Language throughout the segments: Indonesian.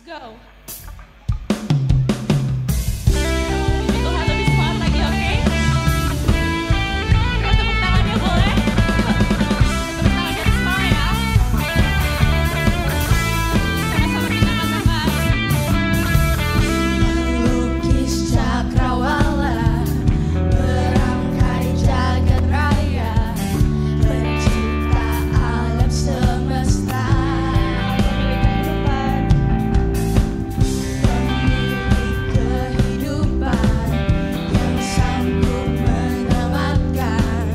go. Puji Tuhan lebih semangat lagi, oke? Kita tepuk tangannya boleh? Tepuk tangannya semangat ya. Sama-sama kita katakan. Melukis cakrawala, merangkai jagat raya, pencipta alam semesta, pemilik kehidupan yang sanggup menyelamatkan,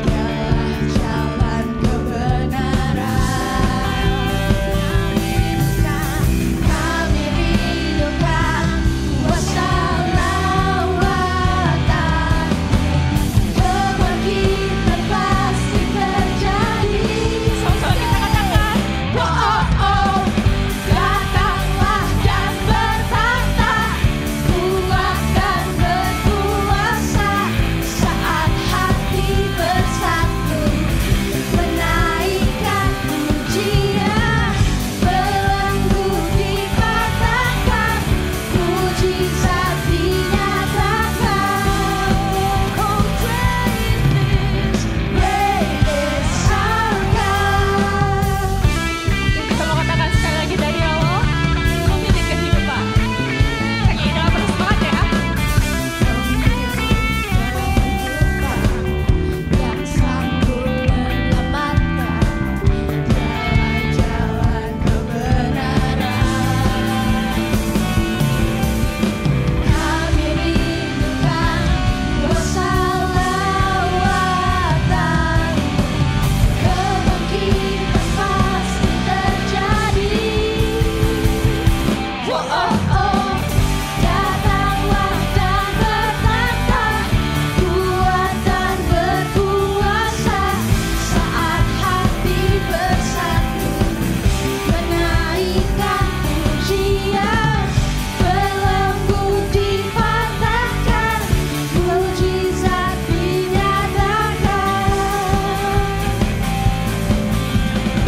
dialah jalan kebenaran. Kami rindukan kuasa lawatan, kebangkitan pasti terjadi. Sama-sama kita katakan. Oh, oh, oh, datanglah dan bertata, kuat dan berkuasa, saat hati bersatu, menaikkan pujian, belenggu dipatahkan, mujizat dinyatakan. Oh, great is our God. Kita mau katakan sekali lagi dari awal. Pemilik kehidupan. Nyanyi dengan penuh semangat ya. Yang sanggup menyelamatkan, jalan-jalan kebenaran. Kami rindukan kuasa lawatan, kebangkitan pasti terjadi. Oh, oh, oh, datanglah dan bertata, kuat dan berkuasa, saat hati bersatu, menaikkan pujian, belenggu dipatahkan, mujizat dinyatakan.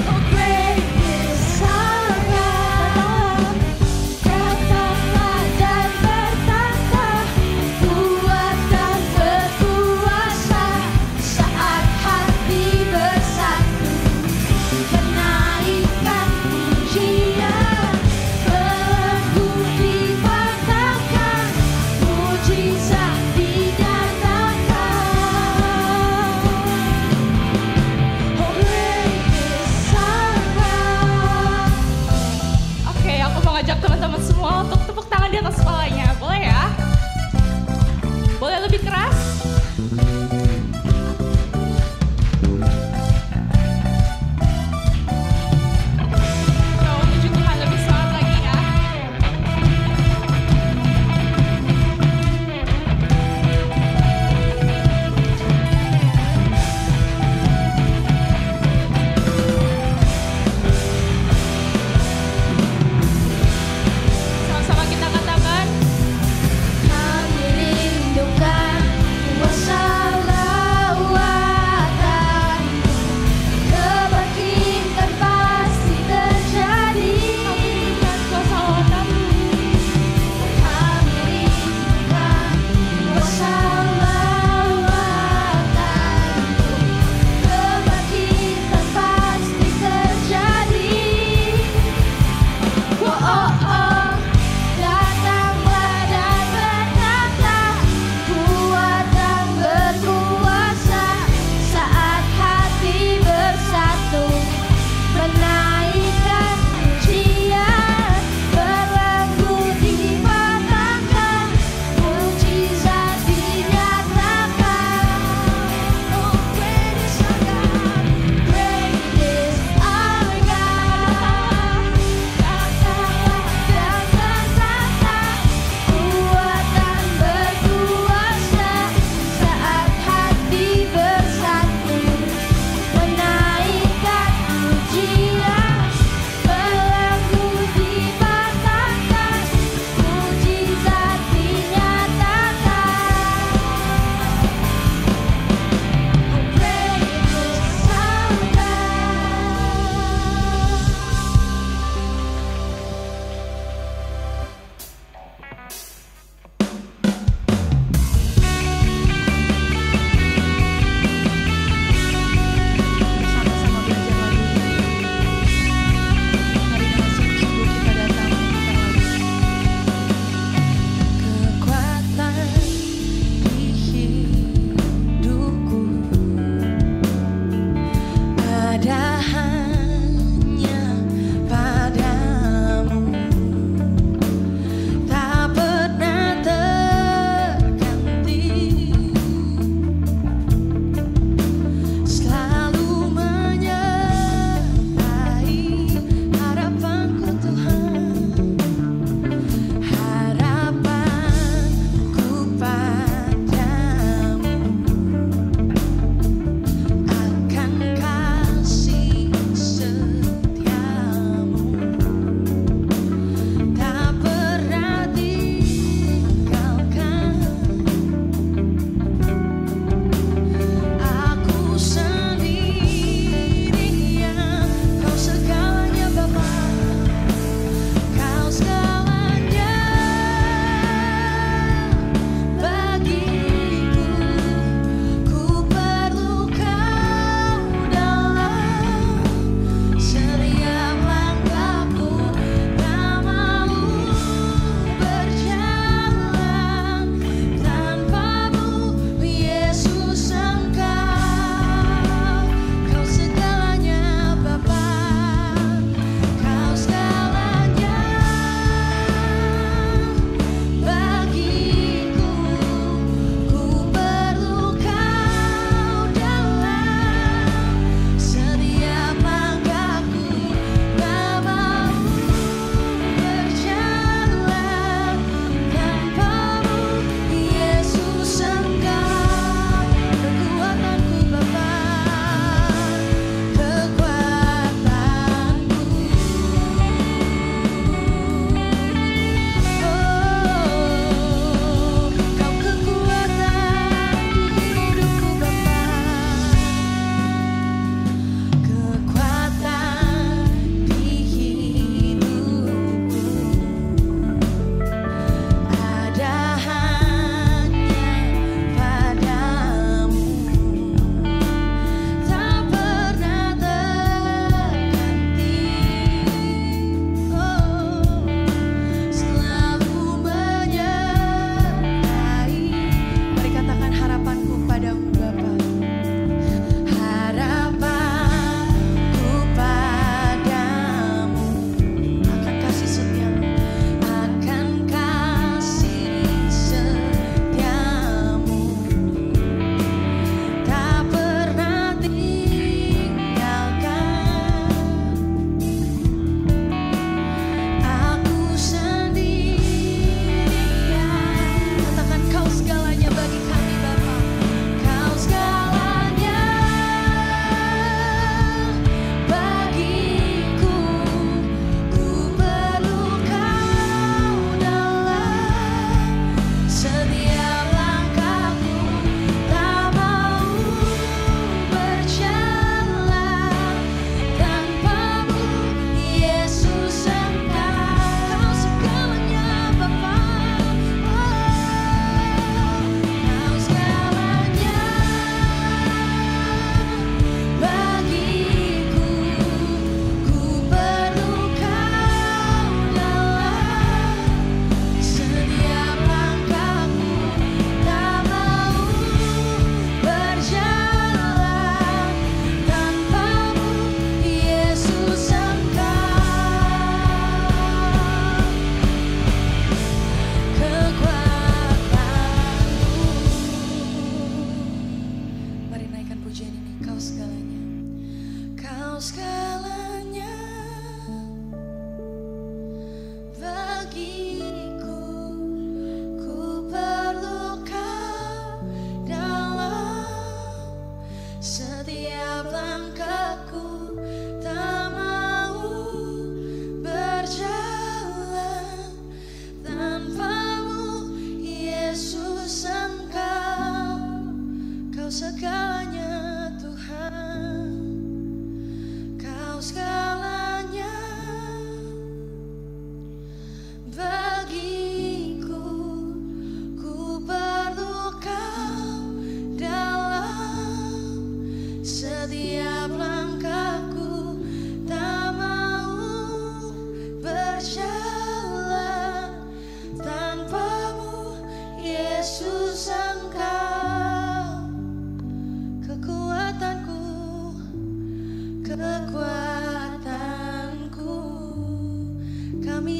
Oh, great is our God. Datanglah dan bertata, kuat dan berkuasa, saat hati bersatu, menaikkan pujian, belenggu dipatahkan, mujizat dinyatakan. Oh, great is our God. Oke, aku mau ngajak teman-teman semua untuk tepuk tangan di atas kepalanya. Boleh ya? Boleh lebih keras? Yo, puji Tuhan lebih semangat lagi ya. Sama-sama kita katakan. Kami rindukan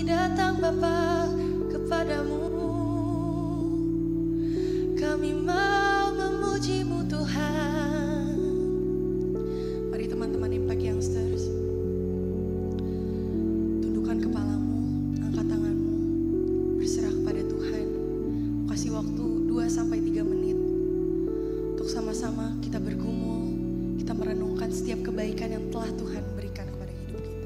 datang Bapa kepadamu. Kami mau memuji-Mu Tuhan. Mari teman-teman Impact Youngsters, tundukkan kepalamu, angkat tanganmu, berserah kepada Tuhan. Kasih waktu 2-3 menit untuk sama-sama kita bergumul, kita merenungkan setiap kebaikan yang telah Tuhan berikan kepada hidup kita.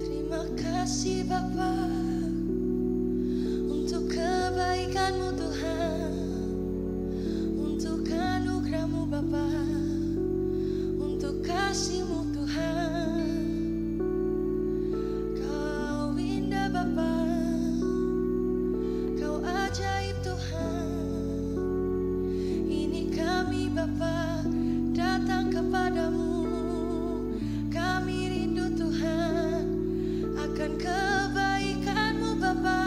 Terima kasih Bapa untuk kebaikan-Mu Tuhan, untuk anugerah-Mu Bapa, untuk kasih-Mu Tuhan. Kau indah Bapa, Kau ajaib Tuhan. Ini kami Bapa datang kepadamu. Kami rindu Tuhan akan kebaikan-Mu Bapa,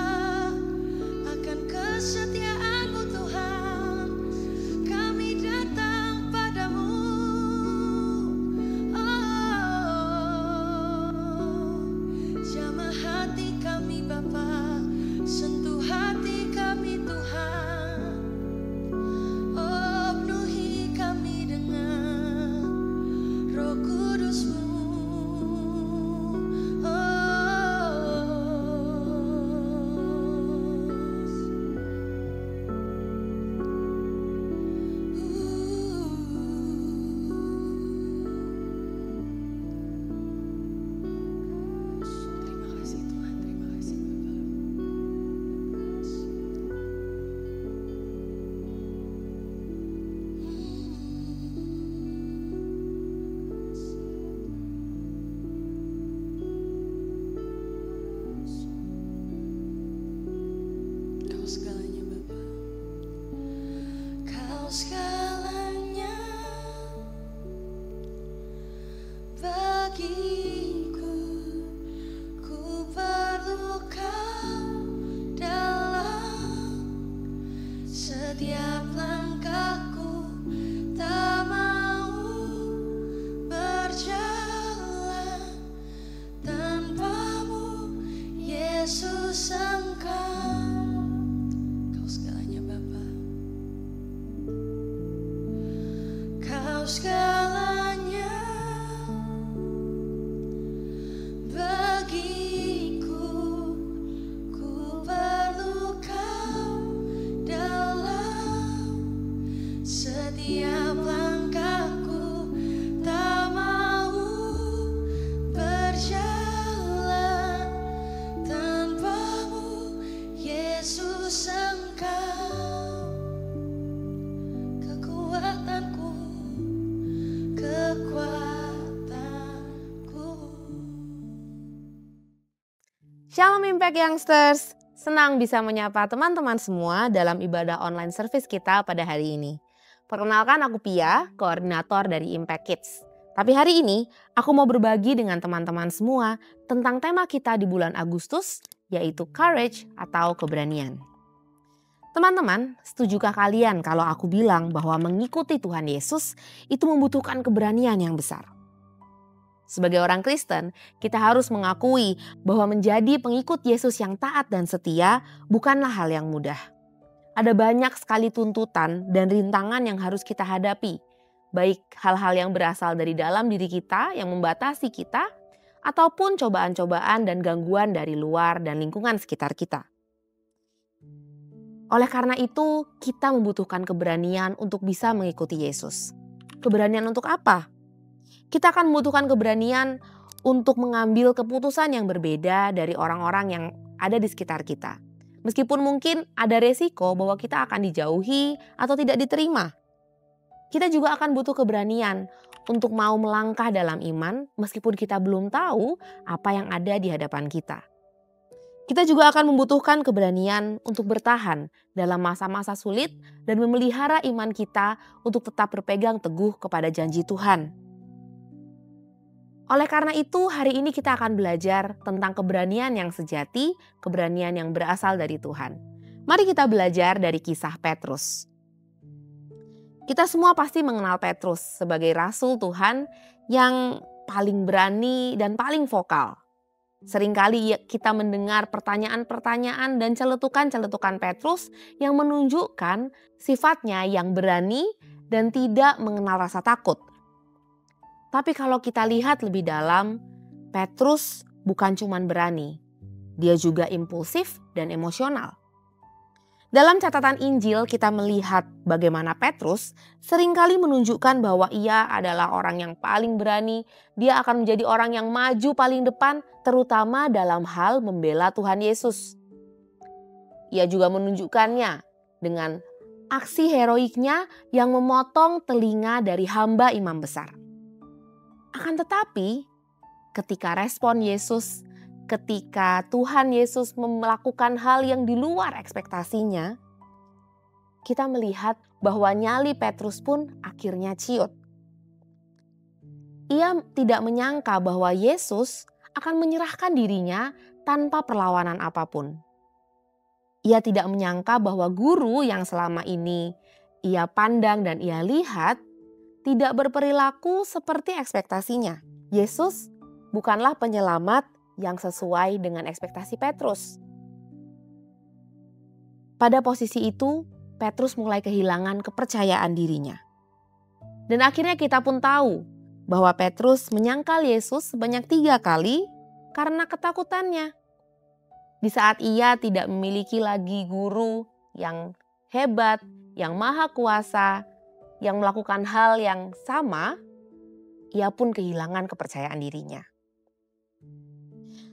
akan kesetiaan-Mu Tuhan. Kami datang padamu. Jamah hati kami Bapa, sentuh hati kami Tuhan. Penuhi kami dengan Roh Kudus-Mu. Terima kasih Tuhan, terima kasih Bapa. Kau segalanya Bapa, Kau segalanya bagiku. Ku perlu Kau dalam setiap langkahku. Tak mau berjalan tanpa-Mu, Yesus Engkau. Kau segalanya Bapa, Kau segalanya bagiku. Ku perlu Kau dalam setiap langkahku. Tak mau berjalan tanpa-Mu, Yesus Engkau. Kekuatanku, kekuatanku. Shalom Impact Youngsters, senang bisa menyapa teman-teman semua dalam ibadah online service kita pada hari ini. Perkenalkan aku Pia, koordinator dari Impact Kids. Tapi hari ini aku mau berbagi dengan teman-teman semua tentang tema kita di bulan Agustus, yaitu courage atau keberanian. Teman-teman, setujukah kalian kalau aku bilang bahwa mengikuti Tuhan Yesus itu membutuhkan keberanian yang besar? Sebagai orang Kristen, kita harus mengakui bahwa menjadi pengikut Yesus yang taat dan setia bukanlah hal yang mudah. Ada banyak sekali tuntutan dan rintangan yang harus kita hadapi, baik hal-hal yang berasal dari dalam diri kita yang membatasi kita, ataupun cobaan-cobaan dan gangguan dari luar dan lingkungan sekitar kita. Oleh karena itu, kita membutuhkan keberanian untuk bisa mengikuti Yesus. Keberanian untuk apa? Kita akan membutuhkan keberanian untuk mengambil keputusan yang berbeda dari orang-orang yang ada di sekitar kita. Meskipun mungkin ada resiko bahwa kita akan dijauhi atau tidak diterima. Kita juga akan butuh keberanian untuk mau melangkah dalam iman meskipun kita belum tahu apa yang ada di hadapan kita. Kita juga akan membutuhkan keberanian untuk bertahan dalam masa-masa sulit dan memelihara iman kita untuk tetap berpegang teguh kepada janji Tuhan. Oleh karena itu, hari ini kita akan belajar tentang keberanian yang sejati, keberanian yang berasal dari Tuhan. Mari kita belajar dari kisah Petrus. Kita semua pasti mengenal Petrus sebagai rasul Tuhan yang paling berani dan paling vokal. Seringkali kita mendengar pertanyaan-pertanyaan dan celetukan-celetukan Petrus yang menunjukkan sifatnya yang berani dan tidak mengenal rasa takut. Tapi kalau kita lihat lebih dalam, Petrus bukan cuma berani, dia juga impulsif dan emosional. Dalam catatan Injil kita melihat bagaimana Petrus seringkali menunjukkan bahwa ia adalah orang yang paling berani. Dia akan menjadi orang yang maju paling depan, terutama dalam hal membela Tuhan Yesus. Ia juga menunjukkannya dengan aksi heroiknya yang memotong telinga dari hamba imam besar. Akan tetapi ketika respon Yesus, ketika Tuhan Yesus melakukan hal yang di luar ekspektasinya, kita melihat bahwa nyali Petrus pun akhirnya ciut. Ia tidak menyangka bahwa Yesus akan menyerahkan dirinya tanpa perlawanan apapun. Ia tidak menyangka bahwa guru yang selama ini ia pandang dan ia lihat tidak berperilaku seperti ekspektasinya. Yesus bukanlah penyelamat yang sesuai dengan ekspektasi Petrus. Pada posisi itu, Petrus mulai kehilangan kepercayaan dirinya. Dan akhirnya kita pun tahu bahwa Petrus menyangkal Yesus sebanyak 3 kali karena ketakutannya. Di saat ia tidak memiliki lagi guru yang hebat, yang maha kuasa, yang melakukan hal yang sama, ia pun kehilangan kepercayaan dirinya.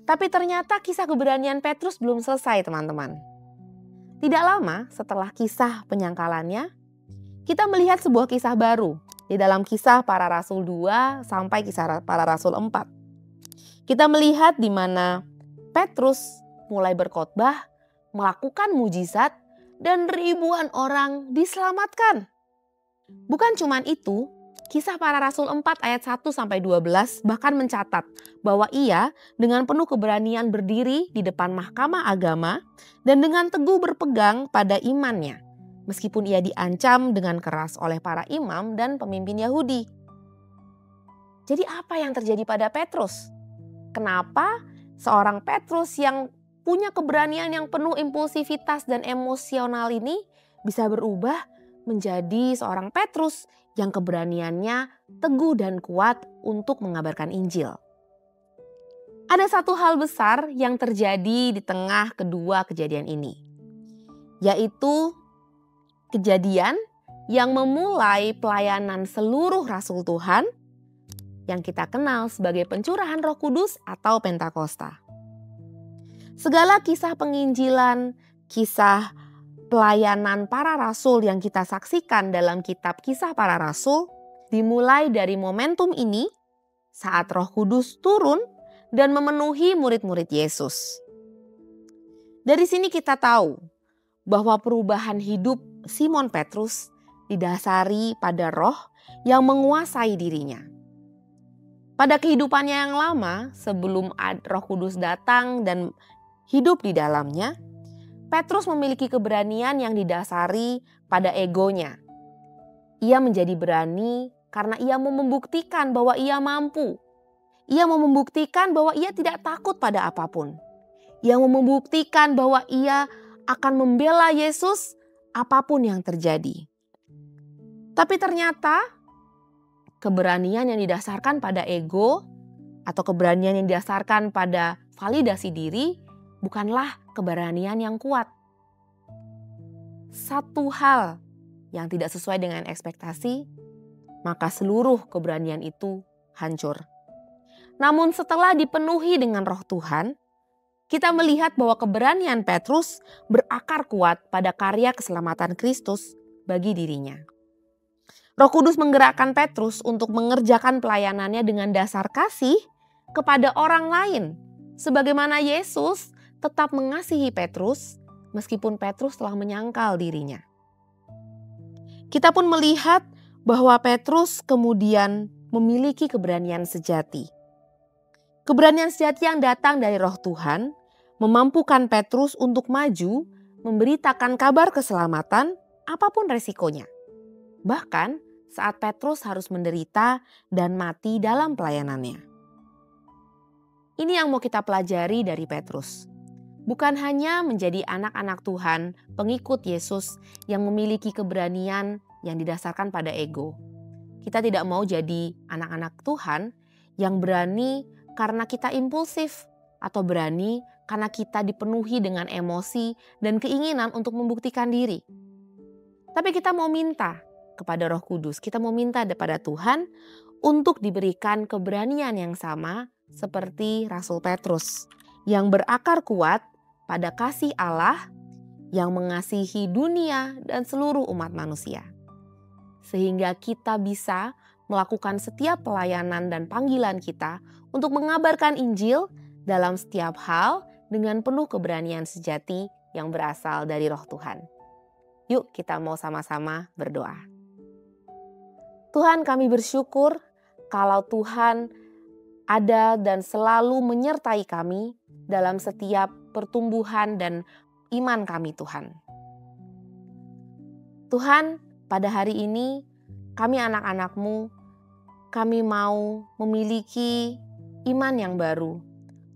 Tapi ternyata kisah keberanian Petrus belum selesai, teman-teman. Tidak lama setelah kisah penyangkalannya, kita melihat sebuah kisah baru di dalam Kisah Para Rasul 2 sampai Kisah Para Rasul 4. Kita melihat di mana Petrus mulai berkhotbah, melakukan mujizat, dan ribuan orang diselamatkan. Bukan cuma itu, Kisah Para Rasul 4 ayat 1 sampai 12 bahkan mencatat bahwa ia dengan penuh keberanian berdiri di depan mahkamah agama dan dengan teguh berpegang pada imannya, meskipun ia diancam dengan keras oleh para imam dan pemimpin Yahudi. Jadi apa yang terjadi pada Petrus? Kenapa seorang Petrus yang punya keberanian yang penuh impulsivitas dan emosional ini bisa berubah menjadi seorang Petrus yang keberaniannya teguh dan kuat untuk mengabarkan Injil? Ada satu hal besar yang terjadi di tengah kedua kejadian ini, yaitu kejadian yang memulai pelayanan seluruh Rasul Tuhan yang kita kenal sebagai pencurahan Roh Kudus atau Pentakosta. Segala kisah penginjilan, kisah pelayanan para rasul yang kita saksikan dalam kitab Kisah Para Rasul dimulai dari momentum ini saat Roh Kudus turun dan memenuhi murid-murid Yesus. Dari sini kita tahu bahwa perubahan hidup Simon Petrus didasari pada roh yang menguasai dirinya. Pada kehidupannya yang lama sebelum Roh Kudus datang dan hidup di dalamnya, Petrus memiliki keberanian yang didasari pada egonya. Ia menjadi berani karena ia mau membuktikan bahwa ia mampu. Ia mau membuktikan bahwa ia tidak takut pada apapun. Ia mau membuktikan bahwa ia akan membela Yesus apapun yang terjadi. Tapi ternyata keberanian yang didasarkan pada ego atau keberanian yang didasarkan pada validasi diri bukanlah keberanian yang kuat. Satu hal yang tidak sesuai dengan ekspektasi, maka seluruh keberanian itu hancur. Namun setelah dipenuhi dengan Roh Tuhan, kita melihat bahwa keberanian Petrus berakar kuat pada karya keselamatan Kristus bagi dirinya. Roh Kudus menggerakkan Petrus untuk mengerjakan pelayanannya dengan dasar kasih kepada orang lain, sebagaimana Yesus tetap mengasihi Petrus meskipun Petrus telah menyangkal dirinya. Kita pun melihat bahwa Petrus kemudian memiliki keberanian sejati. Keberanian sejati yang datang dari Roh Tuhan memampukan Petrus untuk maju memberitakan kabar keselamatan apapun resikonya. Bahkan saat Petrus harus menderita dan mati dalam pelayanannya. Ini yang mau kita pelajari dari Petrus. Bukan hanya menjadi anak-anak Tuhan, pengikut Yesus yang memiliki keberanian yang didasarkan pada ego. Kita tidak mau jadi anak-anak Tuhan yang berani karena kita impulsif atau berani karena kita dipenuhi dengan emosi dan keinginan untuk membuktikan diri. Tapi kita mau minta kepada Roh Kudus, kita mau minta kepada Tuhan untuk diberikan keberanian yang sama seperti Rasul Petrus yang berakar kuat pada kasih Allah yang mengasihi dunia dan seluruh umat manusia. Sehingga kita bisa melakukan setiap pelayanan dan panggilan kita untuk mengabarkan Injil dalam setiap hal dengan penuh keberanian sejati yang berasal dari Roh Tuhan. Yuk kita mau sama-sama berdoa. Tuhan, kami bersyukur kalau Tuhan ada dan selalu menyertai kami dalam setiap pertumbuhan dan iman kami, Tuhan. Tuhan, pada hari ini kami anak-anak-Mu, kami mau memiliki iman yang baru.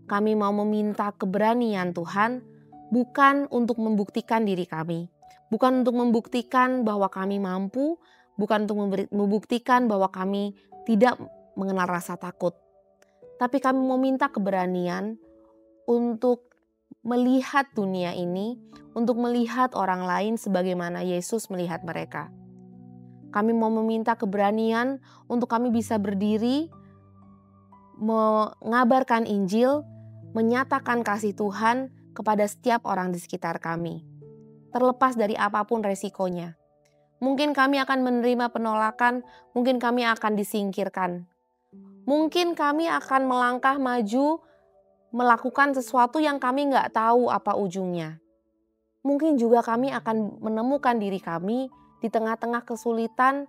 Kami mau meminta keberanian Tuhan, bukan untuk membuktikan diri kami, bukan untuk membuktikan bahwa kami mampu, bukan untuk membuktikan bahwa kami tidak mengenal rasa takut. Tapi kami mau minta keberanian untuk melihat dunia ini, untuk melihat orang lain sebagaimana Yesus melihat mereka. Kami mau meminta keberanian untuk kami bisa berdiri, mengabarkan Injil, menyatakan kasih Tuhan kepada setiap orang di sekitar kami. Terlepas dari apapun resikonya. Mungkin kami akan menerima penolakan, mungkin kami akan disingkirkan. Mungkin kami akan melangkah maju, melakukan sesuatu yang kami nggak tahu apa ujungnya. Mungkin juga kami akan menemukan diri kami di tengah-tengah kesulitan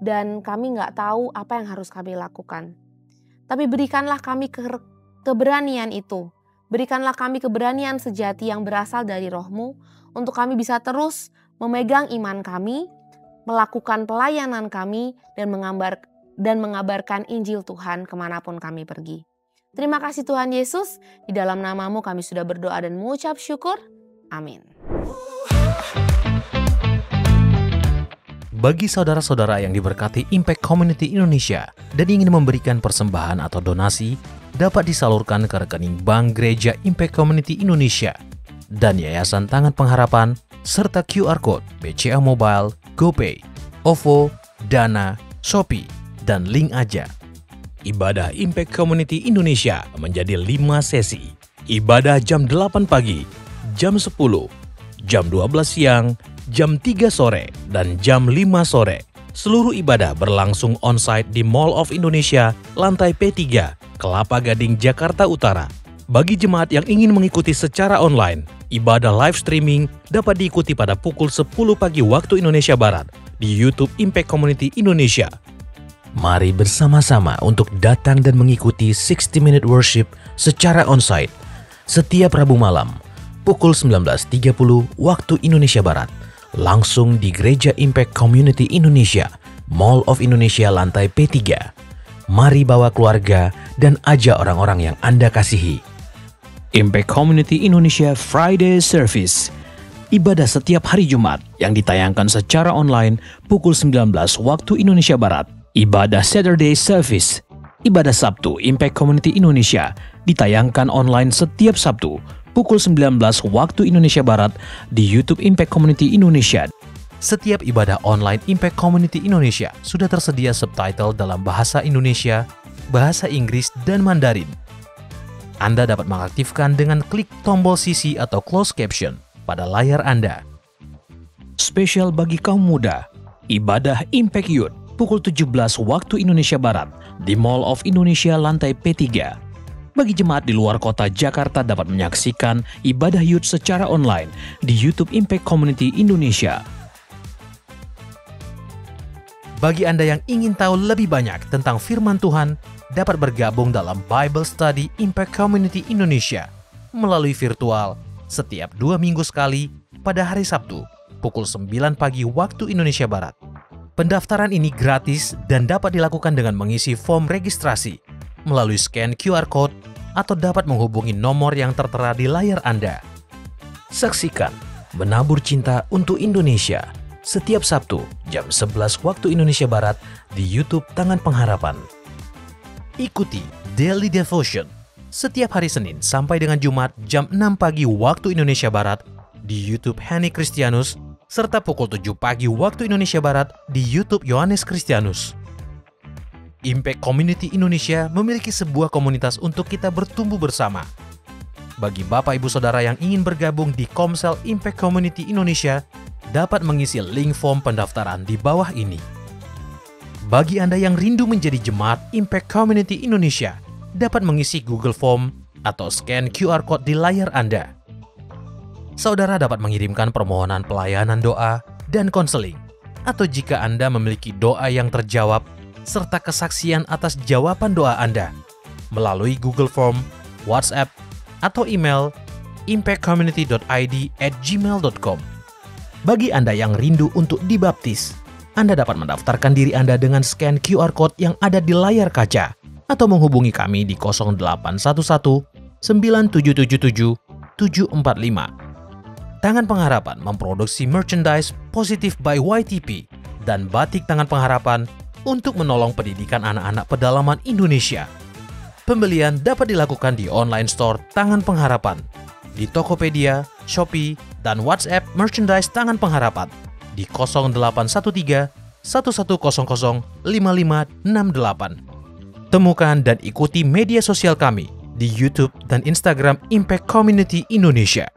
dan kami nggak tahu apa yang harus kami lakukan. Tapi berikanlah kami keberanian itu. Berikanlah kami keberanian sejati yang berasal dari Roh-Mu untuk kami bisa terus memegang iman kami, melakukan pelayanan kami, dan mengabarkan Injil Tuhan kemanapun kami pergi. Terima kasih Tuhan Yesus, di dalam nama-Mu kami sudah berdoa dan mengucap syukur. Amin. Bagi saudara-saudara yang diberkati Impact Community Indonesia dan ingin memberikan persembahan atau donasi, dapat disalurkan ke rekening Bank Gereja Impact Community Indonesia dan Yayasan Tangan Pengharapan, serta QR Code BCA Mobile, GoPay, OVO, Dana, Shopee, dan Link Aja. Ibadah Impact Community Indonesia menjadi 5 sesi. Ibadah jam 8 pagi, jam 10, jam 12 siang, jam 3 sore, dan jam 5 sore. Seluruh ibadah berlangsung on-site di Mall of Indonesia, lantai P3, Kelapa Gading, Jakarta Utara. Bagi jemaat yang ingin mengikuti secara online, ibadah live streaming dapat diikuti pada pukul 10 pagi waktu Indonesia Barat di YouTube Impact Community Indonesia. Mari bersama-sama untuk datang dan mengikuti 60 Minute Worship secara on-site setiap Rabu malam pukul 19.30 waktu Indonesia Barat, langsung di Gereja Impact Community Indonesia, Mall of Indonesia lantai P3. Mari bawa keluarga dan ajak orang-orang yang Anda kasihi. Impact Community Indonesia Friday Service, ibadah setiap hari Jumat yang ditayangkan secara online pukul 19 waktu Indonesia Barat. Ibadah Saturday Service, ibadah Sabtu Impact Community Indonesia ditayangkan online setiap Sabtu pukul 19 waktu Indonesia Barat di YouTube Impact Community Indonesia. Setiap ibadah online Impact Community Indonesia sudah tersedia subtitle dalam bahasa Indonesia, bahasa Inggris, dan Mandarin. Anda dapat mengaktifkan dengan klik tombol CC atau closed caption pada layar Anda. Spesial bagi kaum muda, ibadah Impact Youth pukul 17 waktu Indonesia Barat di Mall of Indonesia lantai P3. Bagi jemaat di luar kota Jakarta dapat menyaksikan ibadah youth secara online di YouTube Impact Community Indonesia. Bagi Anda yang ingin tahu lebih banyak tentang firman Tuhan, dapat bergabung dalam Bible Study Impact Community Indonesia melalui virtual setiap 2 minggu sekali pada hari Sabtu pukul 9 pagi waktu Indonesia Barat. Pendaftaran ini gratis dan dapat dilakukan dengan mengisi form registrasi melalui scan QR Code atau dapat menghubungi nomor yang tertera di layar Anda. Saksikan Menabur Cinta untuk Indonesia setiap Sabtu jam 11 waktu Indonesia Barat di YouTube Tangan Pengharapan. Ikuti Daily Devotion setiap hari Senin sampai dengan Jumat jam 6 pagi waktu Indonesia Barat di YouTube Henny Kristianus serta pukul 7 pagi waktu Indonesia Barat di YouTube Yohanes Kristianus. Impact Community Indonesia memiliki sebuah komunitas untuk kita bertumbuh bersama. Bagi Bapak Ibu Saudara yang ingin bergabung di Komsel Impact Community Indonesia, dapat mengisi link form pendaftaran di bawah ini. Bagi Anda yang rindu menjadi jemaat Impact Community Indonesia, dapat mengisi Google Form atau scan QR Code di layar Anda. Saudara dapat mengirimkan permohonan pelayanan doa dan konseling, atau jika Anda memiliki doa yang terjawab, serta kesaksian atas jawaban doa Anda, melalui Google Form, WhatsApp, atau email impactcommunity.id@gmail.com. Bagi Anda yang rindu untuk dibaptis, Anda dapat mendaftarkan diri Anda dengan scan QR Code yang ada di layar kaca, atau menghubungi kami di 0811 9777 745. Tangan Pengharapan memproduksi merchandise Positive by YTP dan batik Tangan Pengharapan untuk menolong pendidikan anak-anak pedalaman Indonesia. Pembelian dapat dilakukan di online store Tangan Pengharapan, di Tokopedia, Shopee, dan WhatsApp merchandise Tangan Pengharapan di 0813 1100 5568. Temukan dan ikuti media sosial kami di YouTube dan Instagram Impact Community Indonesia.